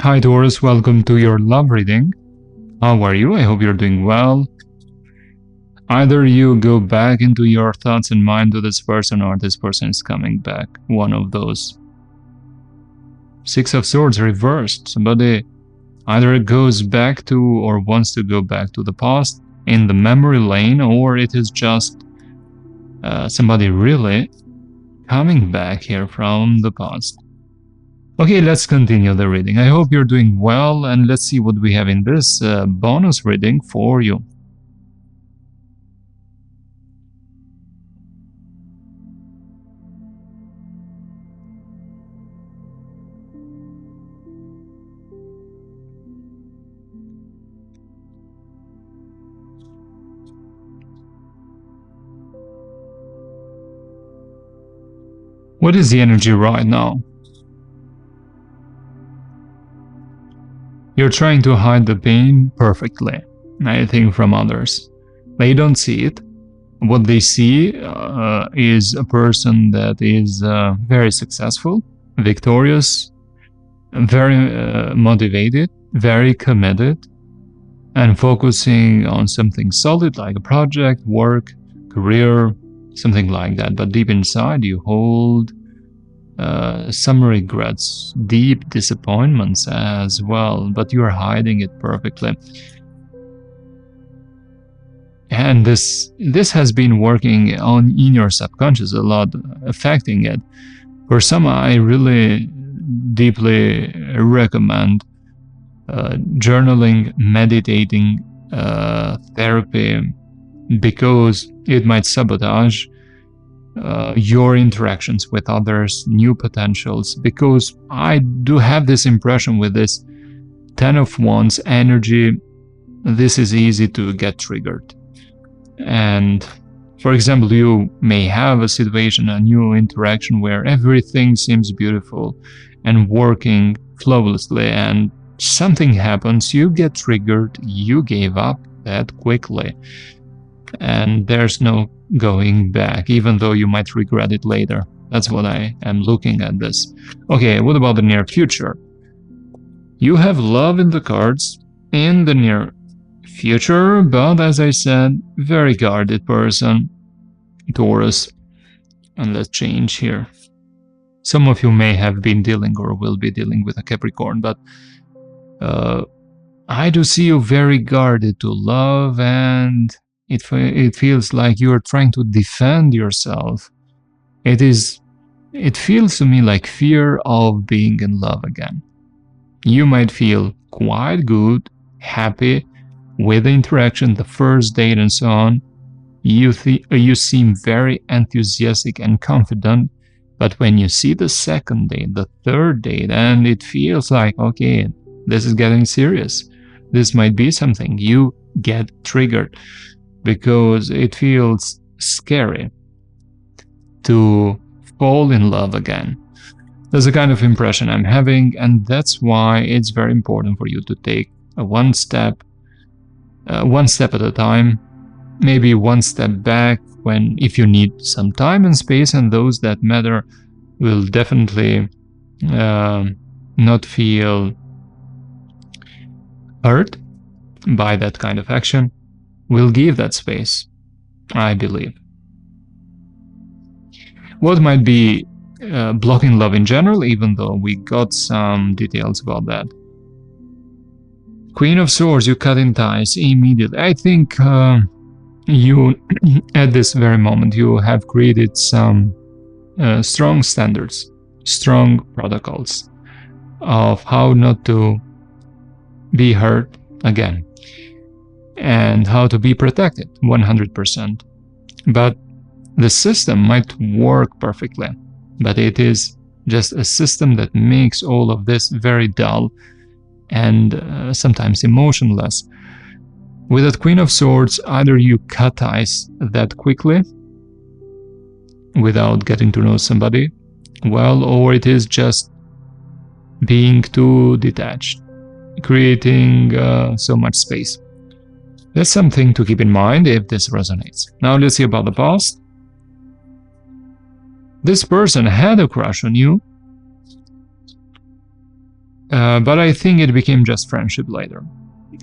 Hi Taurus, welcome to your love reading. How are you? I hope you're doing well. Either you go back into your thoughts and mind to this person, or this person is coming back. One of those. Six of Swords reversed. Somebody either goes back to or wants to go back to the past in the memory lane, or it is just somebody really coming back here from the past. Okay, let's continue the reading. I hope you're doing well, and let's see what we have in this bonus reading for you. What is the energy right now? You're trying to hide the pain perfectly, I think, from others. They don't see it. What they see is a person that is very successful, victorious, very motivated, very committed, and focusing on something solid like a project, work, career, something like that. But deep inside you hold some regrets, deep disappointments as well, but you are hiding it perfectly. And this has been working in your subconscious a lot, affecting it. For some, I really deeply recommend journaling, meditating, therapy, because it might sabotage your interactions with others, new potentials, because I do have this impression with this Ten of Wands energy, this is easy to get triggered. And for example, you may have a situation, a new interaction where everything seems beautiful and working flawlessly, and something happens, you get triggered, you gave up that quickly, and there's no going back, even though you might regret it later. That's what I am looking at this. Okay, what about the near future? You have love in the cards in the near future, but as I said, very guarded person, Taurus. And let's change here. Some of you may have been dealing or will be dealing with a Capricorn, but I do see you very guarded to love, and it feels like you are trying to defend yourself. It feels to me like fear of being in love again. You might feel quite good, happy with the interaction, the first date and so on. You seem very enthusiastic and confident, but when you see the second date, the third date, and it feels like, okay, this is getting serious, this might be something, you get triggered because it feels scary to fall in love again. That's the kind of impression I'm having, and that's why it's very important for you to take one step at a time, maybe one step back if you need some time and space, and those that matter will definitely not feel hurt by that kind of action. We'll give that space, I believe. What might be blocking love in general, even though we got some details about that? Queen of Swords, you cut in ties immediately. I think you, at this very moment, you have created some strong standards, strong protocols of how not to be hurt again, and how to be protected 100%. But the system might work perfectly, but it is just a system that makes all of this very dull and sometimes emotionless. With that Queen of Swords, either you cut ties that quickly without getting to know somebody well, or it is just being too detached, creating so much space. That's something to keep in mind if this resonates. Now let's see about the past. This person had a crush on you. But I think it became just friendship later.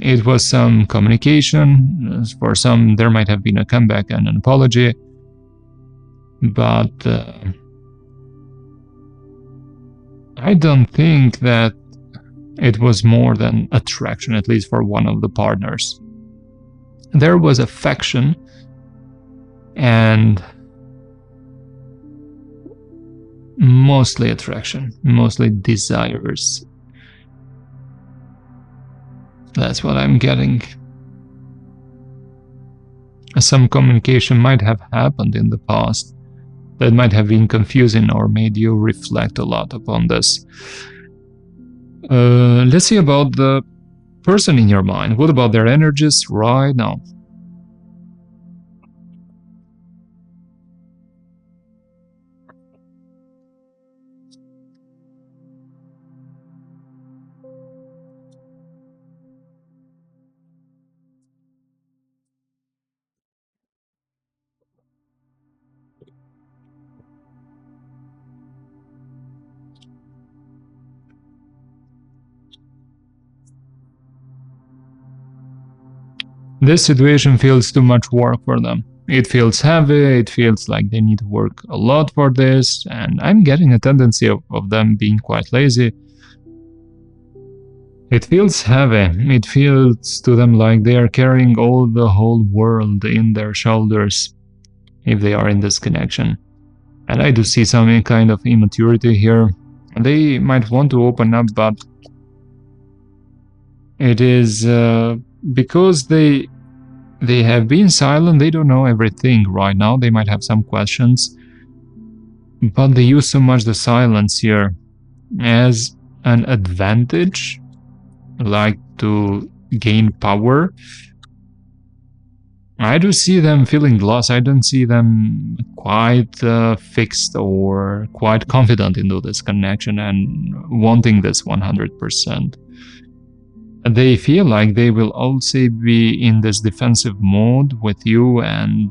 It was some communication. For some, there might have been a comeback and an apology. But I don't think that it was more than attraction, at least for one of the partners. There was affection and mostly attraction, mostly desires. That's what I'm getting. Some communication might have happened in the past that might have been confusing or made you reflect a lot upon this. Let's see about the person in your mind. What about their energies right now? This situation feels too much work for them. It feels heavy, it feels like they need to work a lot for this, and I'm getting a tendency of them being quite lazy. It feels heavy. It feels to them like they are carrying the whole world in their shoulders if they are in this connection. And I do see some kind of immaturity here. They might want to open up, but it is because they have been silent. They don't know everything right now. They might have some questions, but they use so much the silence here as an advantage, like to gain power. I do see them feeling lost. I don't see them quite fixed or quite confident into this connection and wanting this 100%. They feel like they will also be in this defensive mode with you, and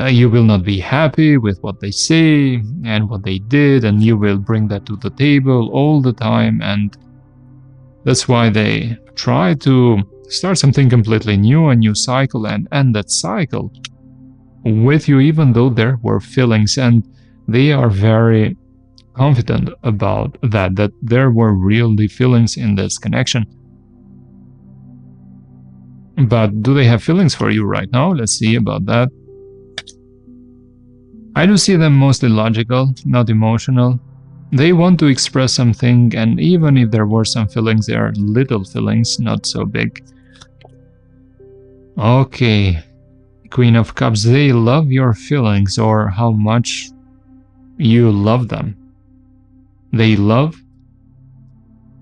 you will not be happy with what they say and what they did, and you will bring that to the table all the time, and that's why they try to start something completely new, a new cycle, and end that cycle with you, even though there were feelings, and they are very confident about that there were really feelings in this connection. But do they have feelings for you right now? Let's see about that. I do see them mostly logical, not emotional. They want to express something, and even if there were some feelings, they are little feelings, not so big. Okay, Queen of Cups, they love your feelings, or how much you love them. They love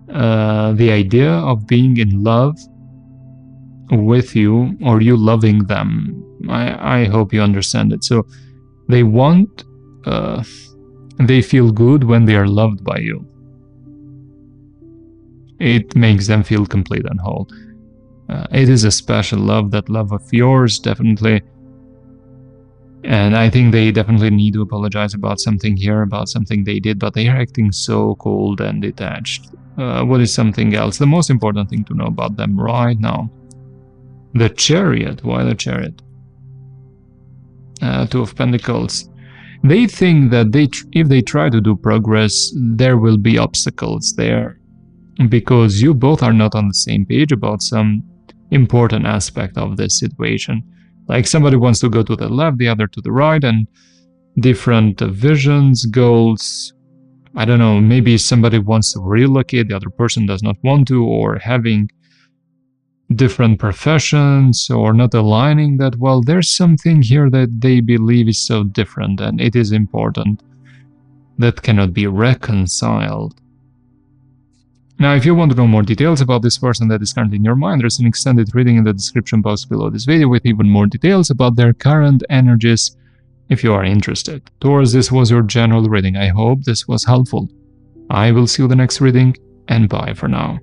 the idea of being in love with you, or you loving them. I hope you understand it. So they want, they feel good when they are loved by you. It makes them feel complete and whole. It is a special love, that love of yours, definitely. And I think they definitely need to apologize about something here, about something they did, but they are acting so cold and detached. What is something else? The most important thing to know about them right now. The Chariot. Why the Chariot? Two of Pentacles. They think that if they try to do progress, there will be obstacles there, because you both are not on the same page about some important aspect of this situation. Like somebody wants to go to the left, the other to the right, and different visions, goals. I don't know, maybe somebody wants to relocate, the other person does not want to, or having different professions, or not aligning that well. There's something here that they believe is so different, and it is important, that cannot be reconciled. Now, if you want to know more details about this person that is currently in your mind, there's an extended reading in the description box below this video with even more details about their current energies if you are interested. Taurus, this was your general reading. I hope this was helpful. I will see you in the next reading, and bye for now.